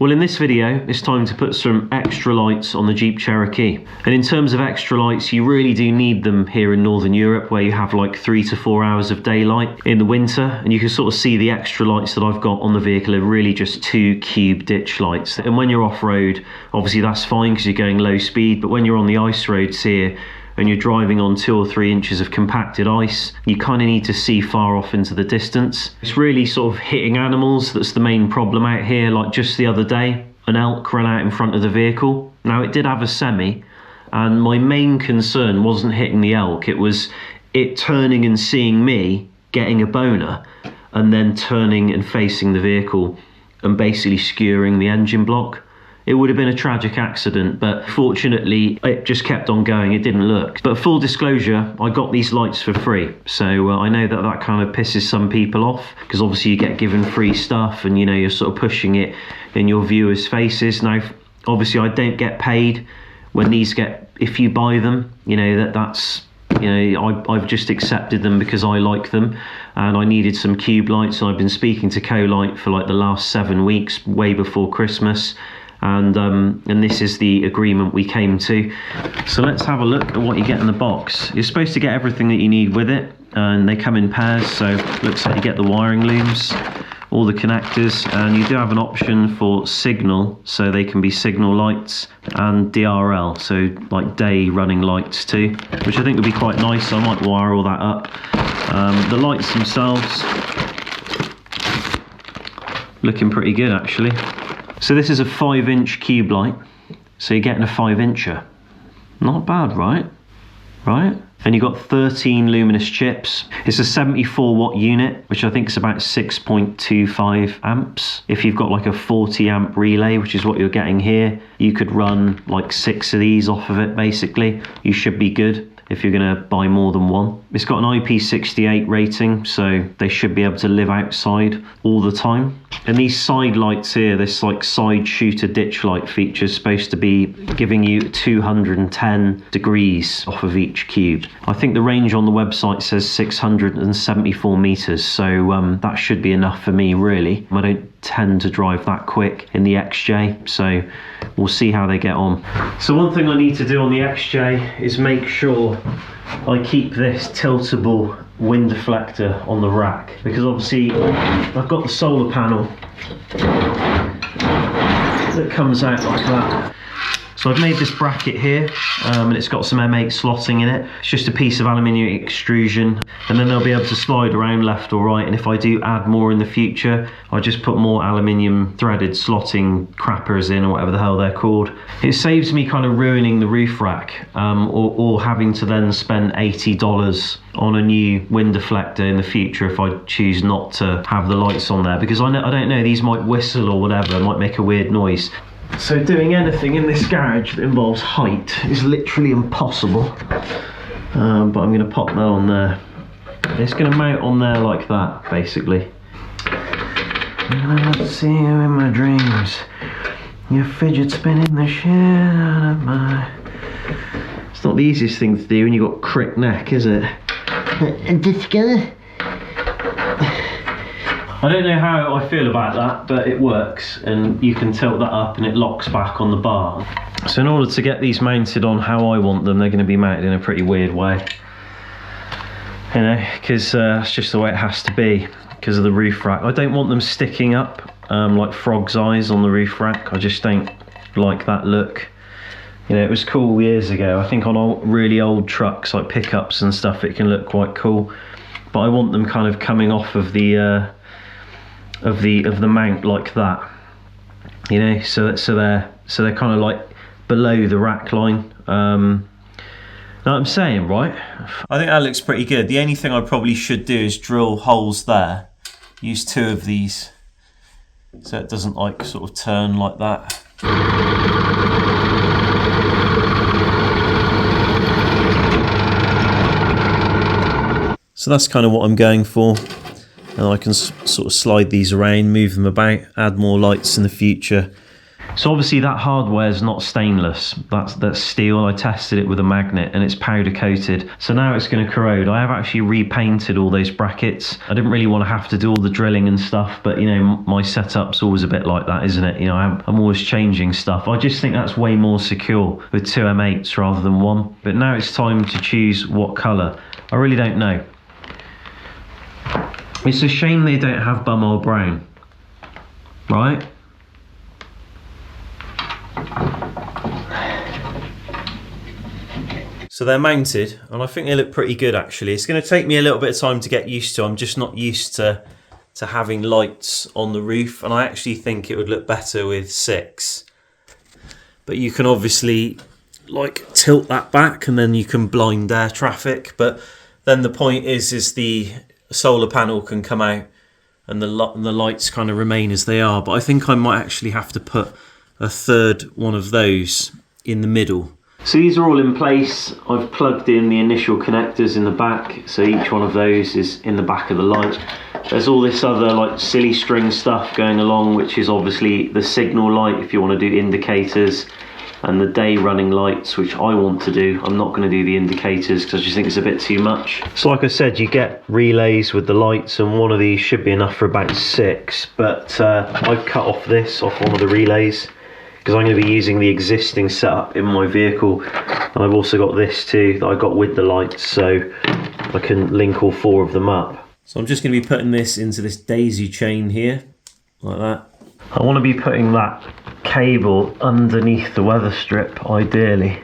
Well, in this video, it's time to put some extra lights on the Jeep Cherokee. And in terms of extra lights, you really do need them here in Northern Europe, where you have like 3 to 4 hours of daylight in the winter. And you can sort of see the extra lights that I've got on the vehicle are really just 2 cube ditch lights. And when you're off-road, obviously that's fine because you're going low speed, but when you're on the ice roads here, and you're driving on 2 or 3 inches of compacted ice, you kind of need to see far off into the distance. It's really sort of hitting animals that's the main problem out here. Like just the other day, an elk ran out in front of the vehicle. Now it did have a semi, and my main concern wasn't hitting the elk, it was it turning and seeing me getting a boner, and then turning and facing the vehicle and basically skewering the engine block. It would have been a tragic accident, but fortunately it just kept on going, it didn't look. But full disclosure, I got these lights for free, so I know that that kind of pisses some people off, because obviously you get given free stuff and you know you're sort of pushing it in your viewers' faces. Now obviously I don't get paid when these get, if you buy them, you know that's, you know, I've just accepted them because I like them and I needed some cube lights. So I've been speaking to Coil for like the last 7 weeks, way before Christmas. And this is the agreement we came to. So let's have a look at what you get in the box. You're supposed to get everything that you need with it, and they come in pairs. So it looks like you get the wiring looms, all the connectors, and you do have an option for signal, so they can be signal lights, and DRL, so like day running lights too, which I think would be quite nice. So I might wire all that up. The lights themselves looking pretty good actually. So this is a 5-inch cube light, so you're getting a 5-incher. Not bad, right? Right? And you've got 13 luminous chips. It's a 74 watt unit, which I think is about 6.25 amps. If you've got like a 40 amp relay, which is what you're getting here, you could run like 6 of these off of it basically. You should be good if you're going to buy more than one. It's got an IP68 rating, so they should be able to live outside all the time. And these side lights here, this like side shooter ditch light feature is supposed to be giving you 210 degrees off of each cube. I think the range on the website says 674 meters, so that should be enough for me really. I don't tend to drive that quick in the XJ, so we'll see how they get on. So one thing I need to do on the XJ is make sure I keep this tiltable wind deflector on the rack, because obviously I've got the solar panel that comes out like that. So I've made this bracket here, and it's got some MAXX slotting in it. It's just a piece of aluminium extrusion, and then they'll be able to slide around left or right. And if I do add more in the future, I just put more aluminium threaded slotting crappers in, or whatever the hell they're called. It saves me kind of ruining the roof rack, or having to then spend $80 on a new wind deflector in the future if I choose not to have the lights on there, because I don't know, these might whistle or whatever, might make a weird noise. So doing anything in this garage that involves height is literally impossible. But I'm going to pop that on there. It's going to mount on there like that, basically. And I'll see you in my dreams. You're fidget spinning the shit out of my... It's not the easiest thing to do when you've got crick neck, is it? Just gonna... I don't know how I feel about that, but it works, and you can tilt that up and it locks back on the bar. So in order to get these mounted on how I want them, they're going to be mounted in a pretty weird way. You know, because that's just the way it has to be, because of the roof rack. I don't want them sticking up like frog's eyes on the roof rack. I just don't like that look. You know, it was cool years ago. I think on really old trucks, like pickups and stuff, it can look quite cool. But I want them kind of coming off of the mount like that, you know, so they're kind of like below the rack line. Know what I'm saying, right? I think that looks pretty good. The only thing I probably should do is drill holes there, use 2 of these so it doesn't like sort of turn like that. So that's kind of what I'm going for. And I can sort of slide these around, move them about, add more lights in the future. So obviously that hardware is not stainless, that's steel. I tested it with a magnet and it's powder coated. So now it's going to corrode. I have actually repainted all those brackets. I didn't really want to have to do all the drilling and stuff, but you know, my setup's always a bit like that, isn't it? You know, I'm always changing stuff. I just think that's way more secure with 2 M8s rather than one. But now it's time to choose what colour. I really don't know. It's a shame they don't have bumhole brown, right? So they're mounted and I think they look pretty good actually. It's going to take me a little bit of time to get used to. I'm just not used to having lights on the roof, and I actually think it would look better with 6. But you can obviously like tilt that back and then you can blind air traffic. But then the point is the solar panel can come out and the lights kind of remain as they are. But I think I might actually have to put a third one of those in the middle. So these are all in place. I've plugged in the initial connectors in the back, so each one of those is in the back of the light. There's all this other like silly string stuff going along, which is obviously the signal light if you want to do indicators, and the day running lights, which I want to do. I'm not going to do the indicators because I just think it's a bit too much. So like I said, you get relays with the lights, and one of these should be enough for about 6, but I've cut off one of the relays because I'm going to be using the existing setup in my vehicle, and I've also got this too that I got with the lights, so I can link all 4 of them up. So I'm just going to be putting this into this daisy chain here, like that. I want to be putting that cable underneath the weather strip, ideally,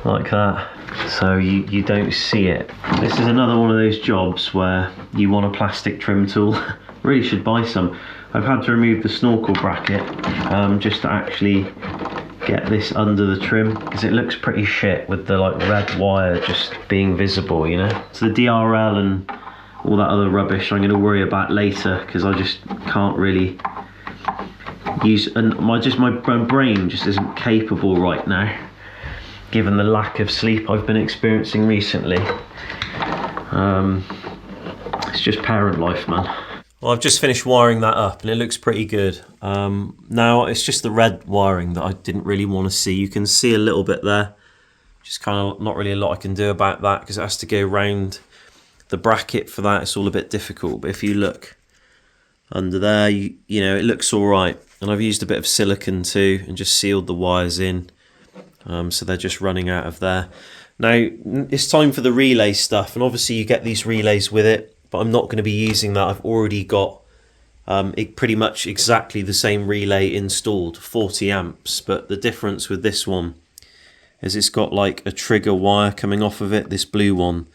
like that, so you don't see it. This is another one of those jobs where you want a plastic trim tool. Really should buy some. I've had to remove the snorkel bracket just to actually get this under the trim, because it looks pretty shit with the like red wire just being visible, you know. So the DRL and all that other rubbish I'm going to worry about later, because I just can't really use, and my brain just isn't capable right now, given the lack of sleep I've been experiencing recently. It's just parent life, man. Well, I've just finished wiring that up and it looks pretty good. Now it's just the red wiring that I didn't really want to see. You can see a little bit there, just kind of not really a lot I can do about that because it has to go round the bracket for that. It's all a bit difficult, but if you look under there, you know, it looks all right. And I've used a bit of silicone too and just sealed the wires in, so they're just running out of there. Now it's time for the relay stuff, and obviously you get these relays with it, but I'm not going to be using that. I've already got pretty much exactly the same relay installed, 40 amps, but the difference with this one is it's got like a trigger wire coming off of it, this blue one,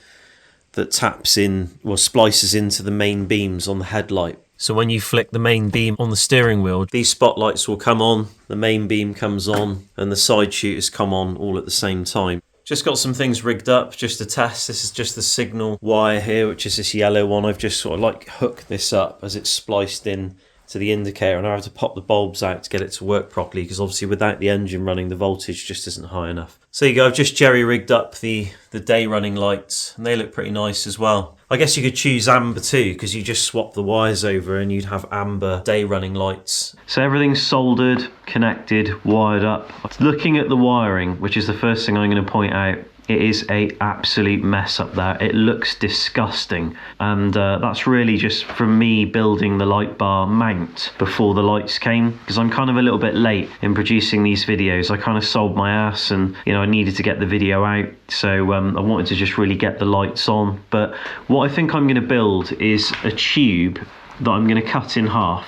that taps in, or splices into the main beams on the headlight. So when you flick the main beam on the steering wheel, these spotlights will come on, the main beam comes on, and the side shooters come on all at the same time. Just got some things rigged up just to test. This is just the signal wire here, which is this yellow one. I've just sort of like hooked this up as it's spliced in to the indicator, and I have to pop the bulbs out to get it to work properly, because obviously without the engine running, the voltage just isn't high enough. So there you go, I've just jerry rigged up the day running lights, and they look pretty nice as well. I guess you could choose amber too, because you just swap the wires over and you'd have amber day running lights. So everything's soldered, connected, wired up. Looking at the wiring, which is the first thing I'm going to point out, it is an absolute mess up there. It looks disgusting, and that's really just from me building the light bar mount before the lights came, because I'm kind of a little bit late in producing these videos. I kind of sold my ass, and you know, I needed to get the video out, so I wanted to just really get the lights on. But what I think I'm going to build is a tube that I'm going to cut in half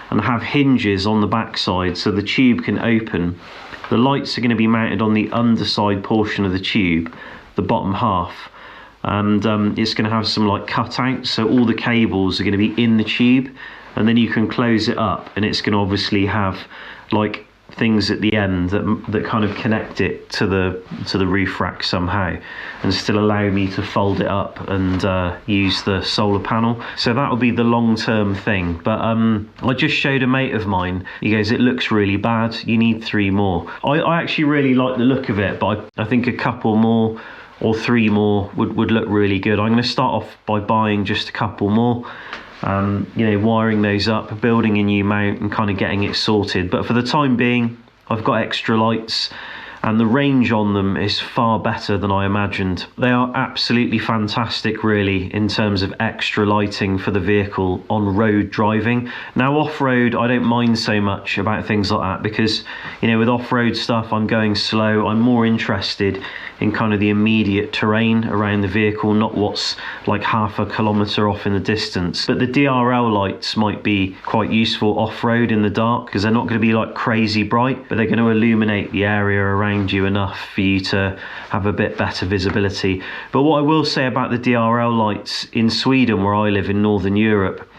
and have hinges on the backside so the tube can open. The lights are going to be mounted on the underside portion of the tube, the bottom half, and it's going to have some like cutouts, so all the cables are going to be in the tube, and then you can close it up, and it's going to obviously have like things at the end that kind of connect it to the roof rack somehow, and still allow me to fold it up and use the solar panel. So that will be the long-term thing. But I just showed a mate of mine. He goes, it looks really bad, you need 3 more. I actually really like the look of it, but I think a couple more or 3 more would look really good. I'm going to start off by buying just a couple more, you know, wiring those up, building a new mount and kind of getting it sorted. But for the time being, I've got extra lights, and the range on them is far better than I imagined. They are absolutely fantastic, really, in terms of extra lighting for the vehicle on road driving. Now, off-road, I don't mind so much about things like that, because, you know, with off-road stuff, I'm going slow. I'm more interested in kind of the immediate terrain around the vehicle, not what's like half a kilometre off in the distance. But the DRL lights might be quite useful off-road in the dark, because they're not going to be like crazy bright, but they're going to illuminate the area around you enough for you to have a bit better visibility. But what I will say about the DRL lights in Sweden, where I live in Northern Europe,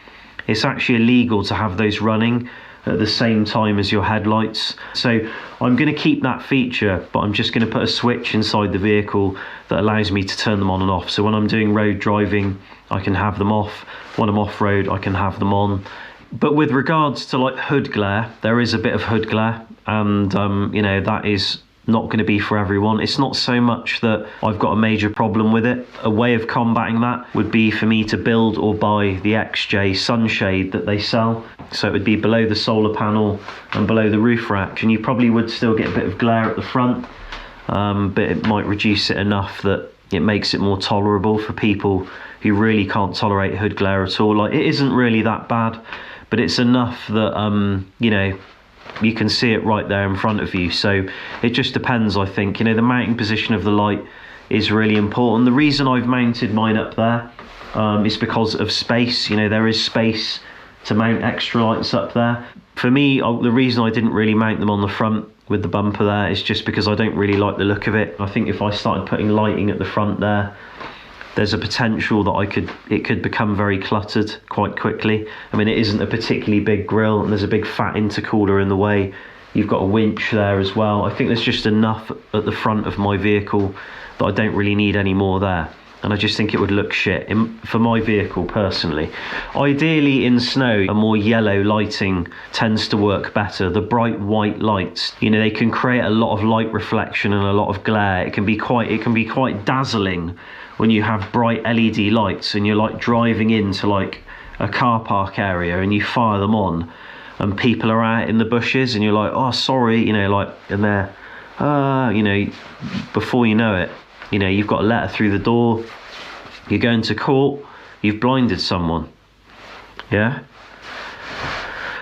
it's actually illegal to have those running at the same time as your headlights. So I'm going to keep that feature, but I'm just going to put a switch inside the vehicle that allows me to turn them on and off. So when I'm doing road driving, I can have them off. When I'm off-road, I can have them on. But with regards to like hood glare, there is a bit of hood glare, and you know, that is not going to be for everyone. It's not so much that I've got a major problem with it. A way of combating that would be for me to build or buy the XJ sunshade that they sell. So it would be below the solar panel and below the roof rack, and you probably would still get a bit of glare at the front, but it might reduce it enough that it makes it more tolerable for people who really can't tolerate hood glare at all. Like, it isn't really that bad, but it's enough that you know, you can see it right there in front of you. So it just depends, I think. You know, the mounting position of the light is really important. The reason I've mounted mine up there is because of space. You know, there is space to mount extra lights up there. For me, the reason I didn't really mount them on the front with the bumper there is just because I don't really like the look of it. I think if I started putting lighting at the front there, there's a potential that it could become very cluttered quite quickly. I mean, it isn't a particularly big grille, and there's a big fat intercooler in the way. You've got a winch there as well. I think there's just enough at the front of my vehicle that I don't really need any more there. And I just think it would look shit for my vehicle personally. Ideally in snow, a more yellow lighting tends to work better. The bright white lights, you know, they can create a lot of light reflection and a lot of glare. It can be quite dazzling when you have bright LED lights and you're like driving into like a car park area and you fire them on and people are out in the bushes and you're like, oh, sorry, you know, like, and they're, you know, before you know it, you know, you've got a letter through the door, you're going to court, you've blinded someone. Yeah.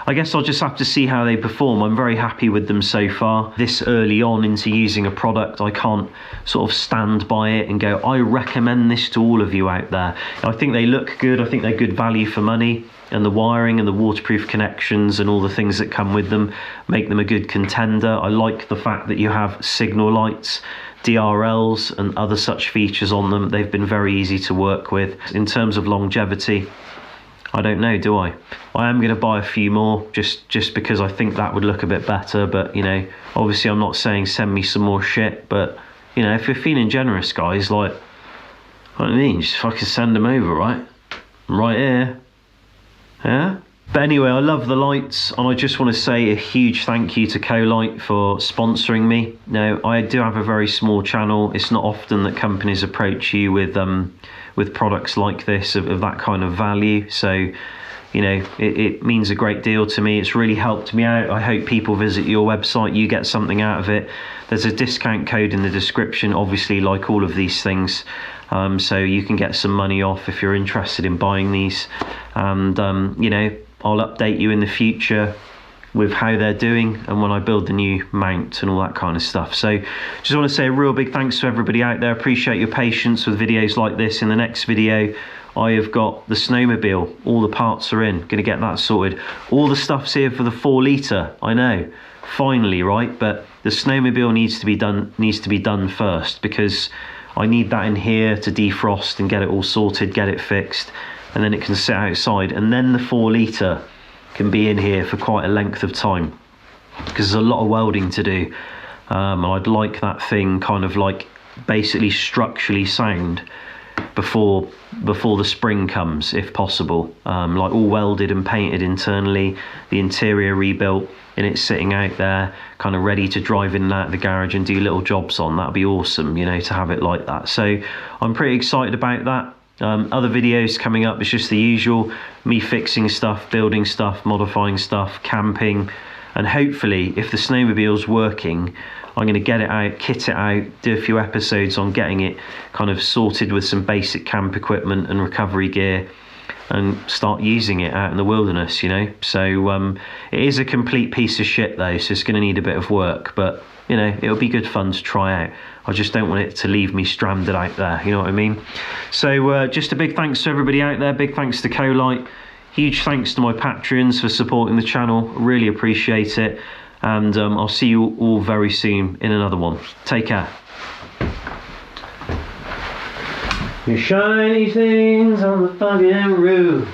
I guess I'll just have to see how they perform. I'm very happy with them so far. This early on into using a product, I can't sort of stand by it and go, I recommend this to all of you out there. I think they look good. I think they're good value for money, and the wiring and the waterproof connections and all the things that come with them make them a good contender. I like the fact that you have signal lights, DRLs and other such features on them. They've been very easy to work with. In terms of longevity, I don't know, do I? I am going to buy a few more just because I think that would look a bit better. But, you know, obviously I'm not saying send me some more shit, but, you know, if you're feeling generous, guys, like, what I mean, just fucking send them over, right? I'm right here. Yeah? But anyway, I love the lights, and I just want to say a huge thank you to Coil for sponsoring me. Now, I do have a very small channel. It's not often that companies approach you with products like this of that kind of value. So, you know, it means a great deal to me. It's really helped me out. I hope people visit your website, you get something out of it. There's a discount code in the description, obviously, like all of these things. So you can get some money off if you're interested in buying these. And, you know, I'll update you in the future with how they're doing and when I build the new mount and all that kind of stuff. So just want to say a real big thanks to everybody out there. Appreciate your patience with videos like this. In the next video, I have got the snowmobile. All the parts are in. Going to get that sorted. All the stuff's here for the 4 litre. I know, finally, right? But the snowmobile needs to be done first, because I need that in here to defrost and get it all sorted, get it fixed, and then it can sit outside, and then the 4 litre can be in here for quite a length of time, because there's a lot of welding to do. I'd like that thing kind of like basically structurally sound before the spring comes, if possible. Like all welded and painted internally, the interior rebuilt, and it's sitting out there kind of ready to drive in and out of the garage and do little jobs on. That'd be awesome, you know, to have it like that. So I'm pretty excited about that. Other videos coming up, it's just the usual, me fixing stuff, building stuff, modifying stuff, camping, and hopefully if the snowmobile's working, I'm going to get it out, kit it out, do a few episodes on getting it kind of sorted with some basic camp equipment and recovery gear, and start using it out in the wilderness, you know. So it is a complete piece of shit though, so it's going to need a bit of work, but you know, it'll be good fun to try out. I just don't want it to leave me stranded out there, you know what I mean? So just a big thanks to everybody out there, big thanks to Coil. Huge thanks to my patrons for supporting the channel, really appreciate it, and I'll see you all very soon in another one. Take care. Your shiny things on the fucking roof.